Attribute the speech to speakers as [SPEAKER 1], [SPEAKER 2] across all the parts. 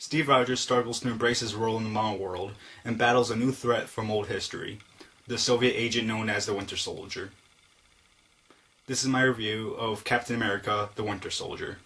[SPEAKER 1] Steve Rogers struggles to embrace his role in the modern world and battles a new threat from old history, the Soviet agent known as the Winter Soldier. This is my review of Captain America, the Winter Soldier.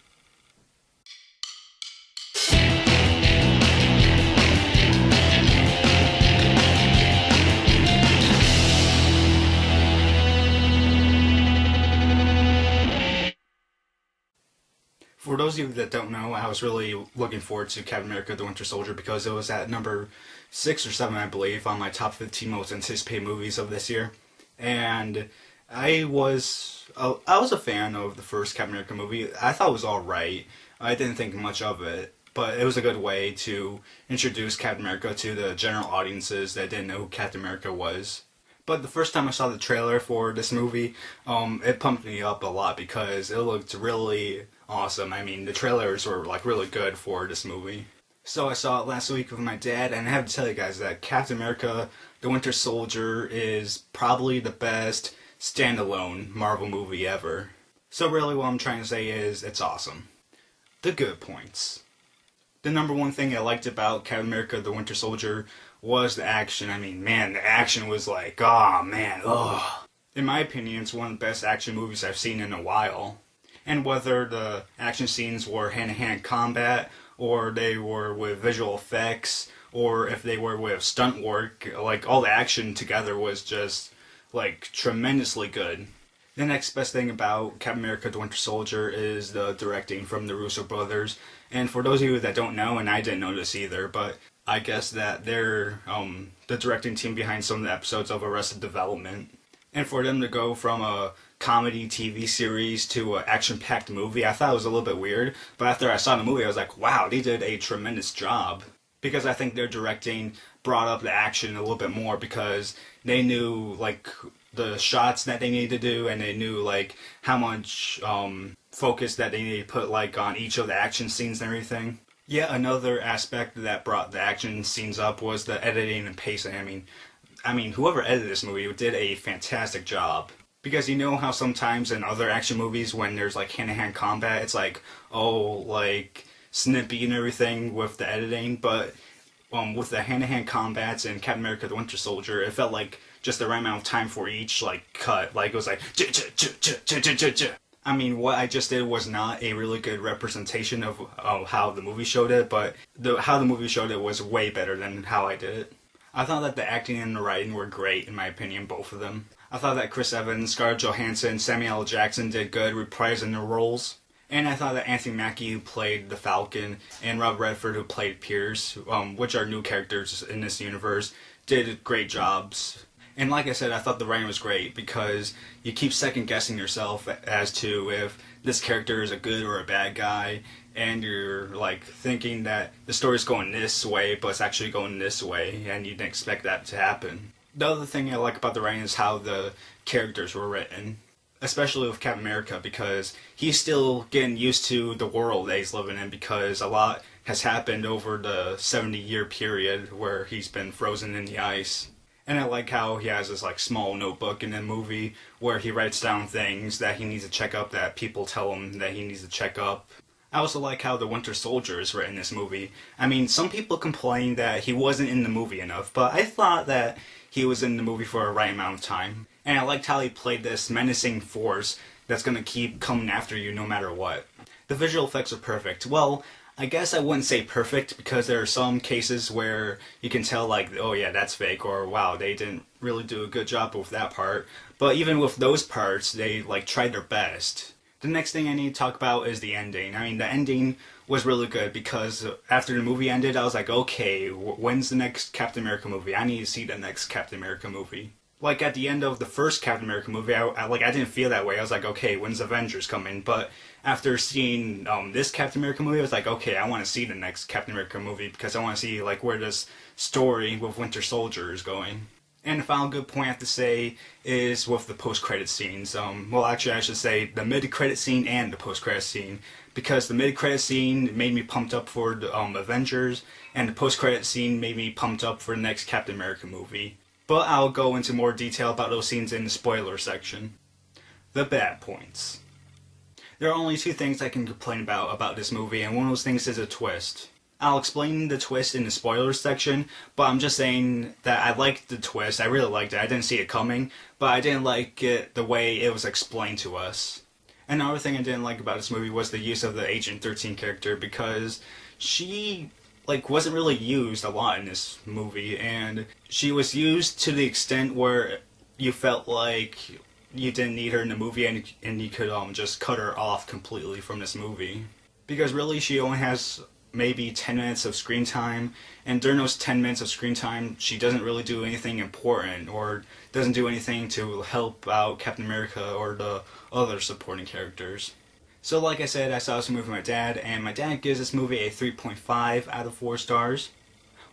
[SPEAKER 1] For those of you that don't know, I was really looking forward to Captain America the Winter Soldier because it was at number 6 or 7, I believe, on my top 15 most anticipated movies of this year. And I was a fan of the first Captain America movie. I thought it was alright. I didn't think much of it, but it was a good way to introduce Captain America to the general audiences that didn't know who Captain America was. But the first time I saw the trailer for this movie, it pumped me up a lot because it looked really awesome. I mean, the trailers were like really good for this movie. So I saw it last week with my dad, and I have to tell you guys that Captain America the Winter Soldier is probably the best standalone Marvel movie ever. So really what I'm trying to say is, it's awesome. The good points. The number one thing I liked about Captain America the Winter Soldier was the action. I mean, man, the action was like, oh man, ugh. In my opinion, it's one of the best action movies I've seen in a while. And whether the action scenes were hand-to-hand combat, or they were with visual effects, or if they were with stunt work, like all the action together was just like tremendously good. The next best thing about Captain America the Winter Soldier is the directing from the Russo brothers. And for those of you that don't know, and I didn't know this either, but I guess that they're the directing team behind some of the episodes of Arrested Development. And for them to go from a comedy TV series to an action-packed movie, I thought it was a little bit weird. But after I saw the movie, I was like, wow, they did a tremendous job. Because I think their directing brought up the action a little bit more because they knew, like, the shots that they needed to do, and they knew, like, how much focus that they needed to put, like, on each of the action scenes and everything. Yet another aspect that brought the action scenes up was the editing and pacing. I mean, whoever edited this movie did a fantastic job. Because you know how sometimes in other action movies when there's like hand-to-hand combat, it's like, oh, like snippy and everything with the editing, but with the hand-to-hand combats in Captain America the Winter Soldier, it felt like just the right amount of time for each like cut. Like it was like, I mean, what I just did was not a really good representation of how the movie showed it, but how the movie showed it was way better than how I did it. I thought that the acting and the writing were great, in my opinion, both of them. I thought that Chris Evans, Scarlett Johansson, Samuel L. Jackson did good reprising their roles. And I thought that Anthony Mackie, who played the Falcon, and Rob Redford, who played Pierce, which are new characters in this universe, did great jobs. And like I said, I thought the writing was great because you keep second-guessing yourself as to if this character is a good or a bad guy, and you're like thinking that the story's going this way, but it's actually going this way, and you didn't expect that to happen. The other thing I like about the writing is how the characters were written, especially with Captain America, because he's still getting used to the world that he's living in because a lot has happened over the 70-year period where he's been frozen in the ice. And I like how he has this like small notebook in the movie where he writes down things that he needs to check up that people tell him that he needs to check up. I also like how the Winter Soldier is written in this movie. I mean, some people complain that he wasn't in the movie enough, but I thought that he was in the movie for a right amount of time. And I liked how he played this menacing force that's going to keep coming after you no matter what. The visual effects are perfect. Well, I guess I wouldn't say perfect because there are some cases where you can tell like, oh yeah, that's fake, or wow, they didn't really do a good job with that part. But even with those parts, they like tried their best. The next thing I need to talk about is the ending. I mean, the ending was really good because after the movie ended, I was like, okay, when's the next Captain America movie? I need to see the next Captain America movie. Like at the end of the first Captain America movie, I didn't feel that way. I was like, okay, when's Avengers coming? But after seeing this Captain America movie, I was like, okay, I want to see the next Captain America movie because I want to see like where this story with Winter Soldier is going. And the final good point I have to say is with the post-credit scenes. Well, actually, I should say the mid-credit scene and the post-credit scene. Because the mid-credit scene made me pumped up for the Avengers, and the post-credit scene made me pumped up for the next Captain America movie. But I'll go into more detail about those scenes in the spoiler section. The bad points. There are only two things I can complain about this movie, and one of those things is a twist. I'll explain the twist in the spoilers section, but I'm just saying that I liked the twist. I really liked it. I didn't see it coming, but I didn't like it the way it was explained to us. Another thing I didn't like about this movie was the use of the Agent 13 character, because she wasn't really used a lot in this movie, and she was used to the extent where you felt like you didn't need her in the movie, and you could just cut her off completely from this movie. Because really she only has maybe 10 minutes of screen time, and during those 10 minutes of screen time she doesn't really do anything important or doesn't do anything to help out Captain America or the other supporting characters. So like I said, I saw this movie with my dad, and my dad gives this movie a 3.5 out of 4 stars,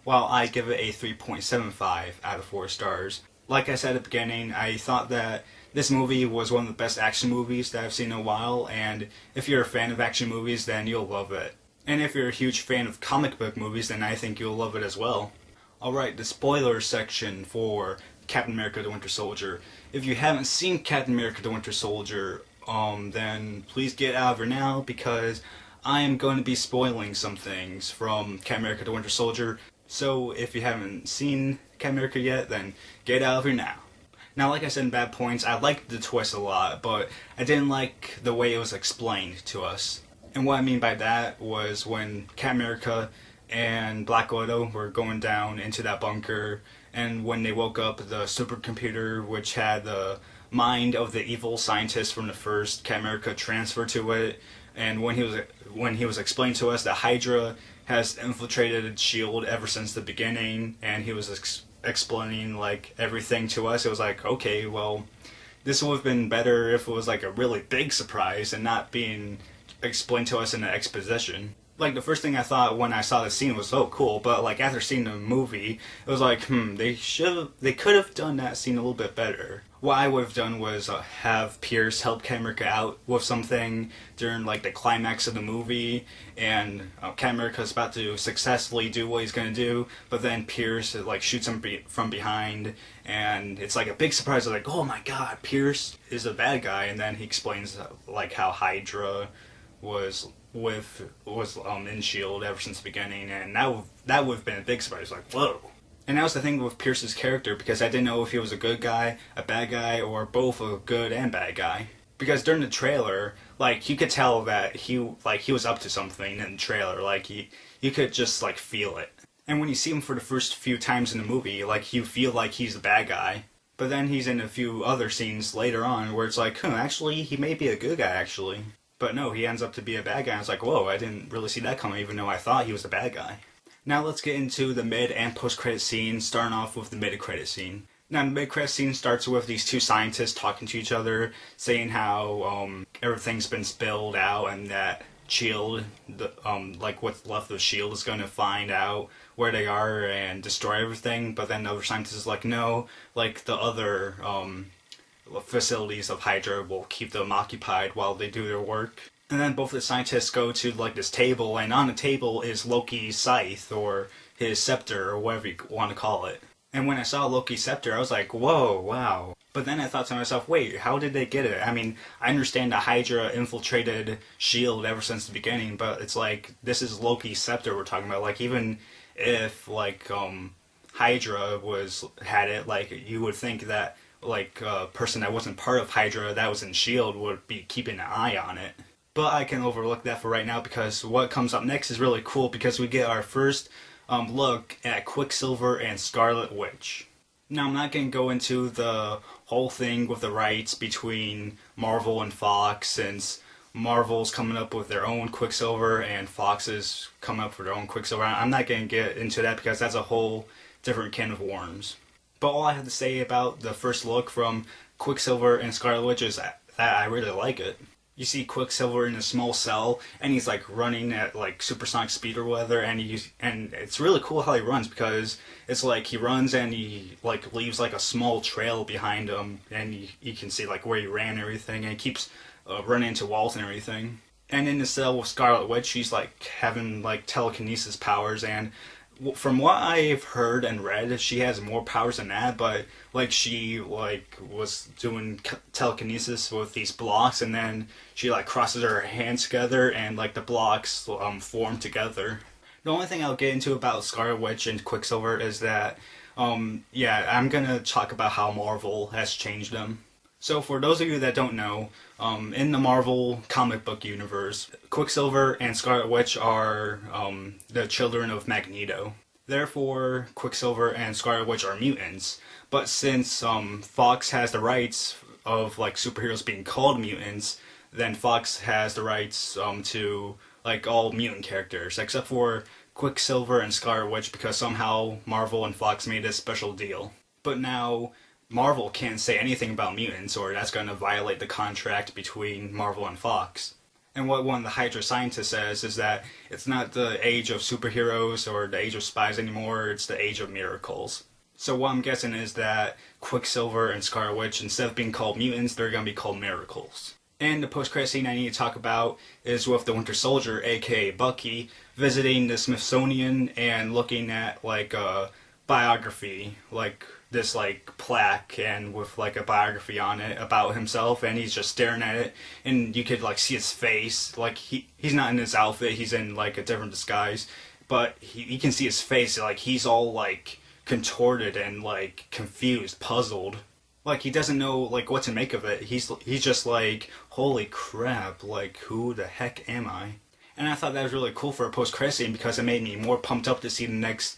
[SPEAKER 1] while I give it a 3.75 out of 4 stars. Like I said at the beginning, I thought that this movie was one of the best action movies that I've seen in a while, and if you're a fan of action movies, then you'll love it. And if you're a huge fan of comic book movies, then I think you'll love it as well. Alright, the spoiler section for Captain America the Winter Soldier. If you haven't seen Captain America the Winter Soldier, then please get out of here now, because I am going to be spoiling some things from Captain America the Winter Soldier. So if you haven't seen Captain America yet, then get out of here now. Now, like I said in Bad Points, I liked the twist a lot, but I didn't like the way it was explained to us. And what I mean by that was when Captain America and Black Widow were going down into that bunker, and when they woke up, the supercomputer, which had the mind of the evil scientist from the first Captain America, transferred to it, and when he was explained to us that Hydra has infiltrated S.H.I.E.L.D. ever since the beginning, and he was explaining everything to us, it was like, okay, well, this would have been better if it was a really big surprise and not being explained to us in an exposition. The first thing I thought when I saw the scene was, oh, cool, but after seeing the movie, it was they could have done that scene a little bit better. What I would have done was have Pierce help Captain America out with something during the climax of the movie, and Captain America's about to successfully do what he's going to do, but then Pierce shoots him from behind, and it's a big surprise. Oh my god, Pierce is a bad guy, and then he explains how Hydra was in S.H.I.E.L.D. ever since the beginning, and that would have been a big surprise. Whoa. And that was the thing with Pierce's character, because I didn't know if he was a good guy, a bad guy, or both a good and bad guy. Because during the trailer, you could tell that he was up to something in the trailer. You could just feel it. And when you see him for the first few times in the movie, you feel like he's the bad guy. But then he's in a few other scenes later on where it's actually, he may be a good guy, actually. But no, he ends up to be a bad guy, and it's whoa, I didn't really see that coming, even though I thought he was the bad guy. Now let's get into the mid and post-credit scene, starting off with the mid-credit scene. Now the mid-credit scene starts with these two scientists talking to each other, saying how everything's been spilled out, and that S.H.I.E.L.D., what's left of S.H.I.E.L.D. is going to find out where they are and destroy everything, but then the other scientist is no, the other facilities of Hydra will keep them occupied while they do their work. And then both the scientists go to this table, and on the table is Loki's scythe, or his scepter, or whatever you want to call it. And when I saw Loki's scepter, I was whoa, wow. But then I thought to myself, wait, how did they get it? I mean, I understand that Hydra infiltrated S.H.I.E.L.D. ever since the beginning, but it's this is Loki's scepter we're talking about. Even if Hydra had it, you would think that a person that wasn't part of Hydra that was in S.H.I.E.L.D. would be keeping an eye on it. But I can overlook that for right now, because what comes up next is really cool, because we get our first look at Quicksilver and Scarlet Witch. Now, I'm not going to go into the whole thing with the rights between Marvel and Fox, since Marvel's coming up with their own Quicksilver and Fox is coming up with their own Quicksilver. I'm not going to get into that, because that's a whole different can of worms. But all I have to say about the first look from Quicksilver and Scarlet Witch is that I really like it. You see Quicksilver in a small cell, and he's running at supersonic speed or whatever, and it's really cool how he runs, because it's he runs and he leaves a small trail behind him, and you can see where he ran and everything, and he keeps running into walls and everything. And in the cell with Scarlet Witch, she's having telekinesis powers, and from what I've heard and read, she has more powers than that, but she was doing telekinesis with these blocks, and then she crosses her hands together, and the blocks form together. The only thing I'll get into about Scarlet Witch and Quicksilver is that, yeah, I'm gonna talk about how Marvel has changed them. So for those of you that don't know, in the Marvel comic book universe, Quicksilver and Scarlet Witch are the children of Magneto. Therefore, Quicksilver and Scarlet Witch are mutants. But since Fox has the rights of like superheroes being called mutants, then Fox has the rights to like all mutant characters, except for Quicksilver and Scarlet Witch, because somehow Marvel and Fox made a special deal. But now Marvel can't say anything about mutants, or that's going to violate the contract between Marvel and Fox. And what one of the Hydra scientists says is that it's not the age of superheroes or the age of spies anymore, it's the age of miracles. So what I'm guessing is that Quicksilver and Scarlet Witch, instead of being called mutants, they're going to be called miracles. And the post-credit scene I need to talk about is with the Winter Soldier, aka Bucky, visiting the Smithsonian and looking at like a biography, like this like plaque and with like a biography on it about himself, and he's just staring at it, and you could like see his face, like he's not in his outfit, he's in like a different disguise, but you can see his face, like he's all like contorted and like confused, puzzled. Like he doesn't know like what to make of it. He's just like, holy crap, like who the heck am I? And I thought that was really cool for a post-credit scene because it made me more pumped up to see the next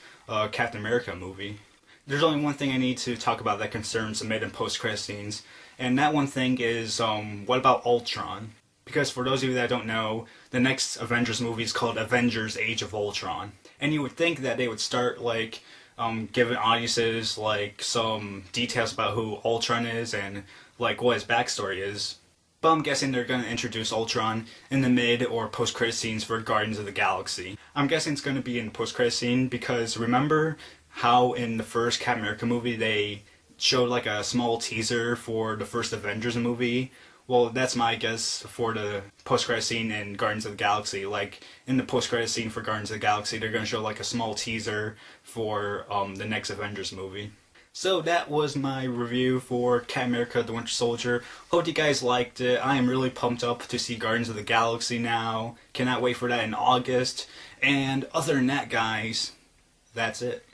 [SPEAKER 1] Captain America movie. There's only one thing I need to talk about that concerns the mid and post-credit scenes, and that one thing is what about Ultron? Because for those of you that don't know, the next Avengers movie is called Avengers: Age of Ultron, and you would think that they would start like giving audiences like some details about who Ultron is and like what his backstory is. But I'm guessing they're going to introduce Ultron in the mid or post-credit scenes for Guardians of the Galaxy. I'm guessing it's going to be in the post-credit scene because remember how in the first Captain America movie they showed like a small teaser for the first Avengers movie? Well, that's my guess for the post-credit scene in Guardians of the Galaxy. Like, in the post-credit scene for Guardians of the Galaxy, they're going to show like a small teaser for the next Avengers movie. So that was my review for Captain America: The Winter Soldier. Hope you guys liked it. I am really pumped up to see Guardians of the Galaxy now. Cannot wait for that in August. And other than that, guys, that's it.